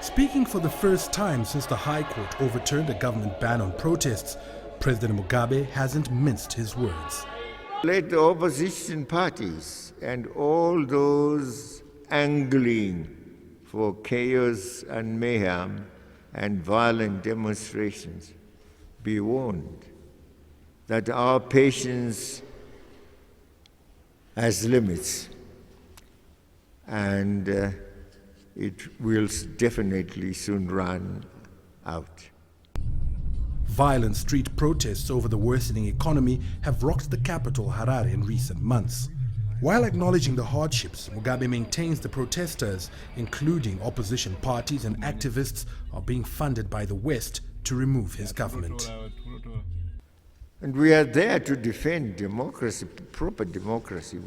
Speaking for the first time since the High Court overturned a government ban on protests, President Mugabe hasn't minced his words. Let the opposition parties and all those angling for chaos and mayhem and violent demonstrations be warned that our patience has limits, and it will definitely soon run out. Violent street protests over the worsening economy have rocked the capital, Harare, in recent months. While acknowledging the hardships, Mugabe maintains the protesters, including opposition parties and activists, are being funded by the West to remove his government. And we are there to defend democracy, proper democracy,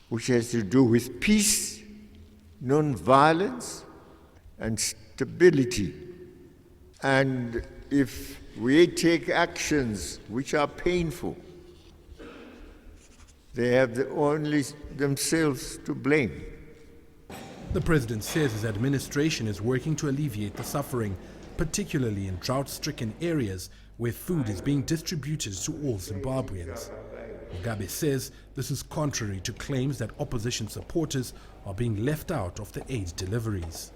which has to do with peace, non-violence, and stability. And if we take actions which are painful, they have only themselves to blame. The president says his administration is working to alleviate the suffering, particularly in drought-stricken areas where food is being distributed to all Zimbabweans. Mugabe says this is contrary to claims that opposition supporters are being left out of the aid deliveries.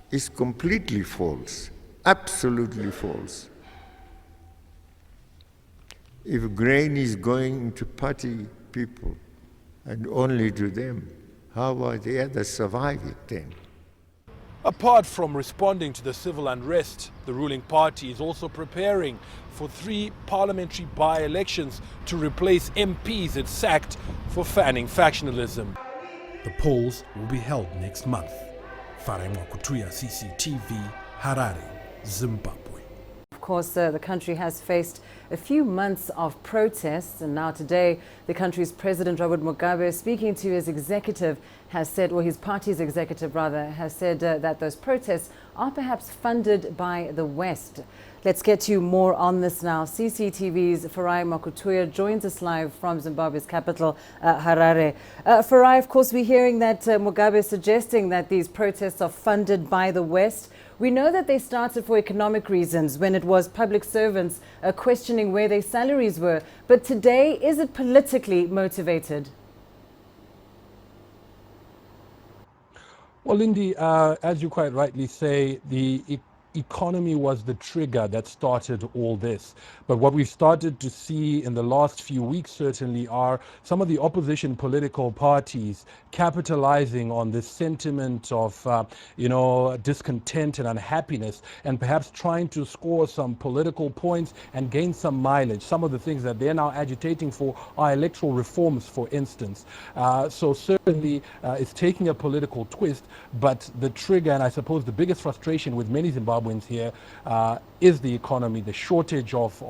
It's completely false, absolutely false. If grain is going to party people and only to them, how will the others survive it then? Apart from responding to the civil unrest, the ruling party is also preparing for 3 parliamentary by-elections to replace MPs it sacked for fanning factionalism. The polls will be held next month. CCTV, Harare, Zimbabwe. Of course, the country has faced a few months of protests, and now today the country's president, Robert Mugabe, speaking to his executive, has said, or his party's executive rather, has said that those protests are perhaps funded by the West. Let's get you more on this now. CCTV's Farai Makutuya joins us live from Zimbabwe's capital, Harare. Farai, of course, we're hearing that Mugabe is suggesting that these protests are funded by the West. We know that they started for economic reasons when it was public servants questioning where their salaries were. But today, is it politically motivated? Well, Lindy, as you quite rightly say, the economy was the trigger that started all this. But what we've started to see in the last few weeks certainly are some of the opposition political parties capitalizing on this sentiment of, discontent and unhappiness, and perhaps trying to score some political points and gain some mileage. Some of the things that they're now agitating for are electoral reforms, for instance. So certainly it's taking a political twist, but the trigger, and I suppose the biggest frustration with many Zimbabweans here, is the economy, the shortage of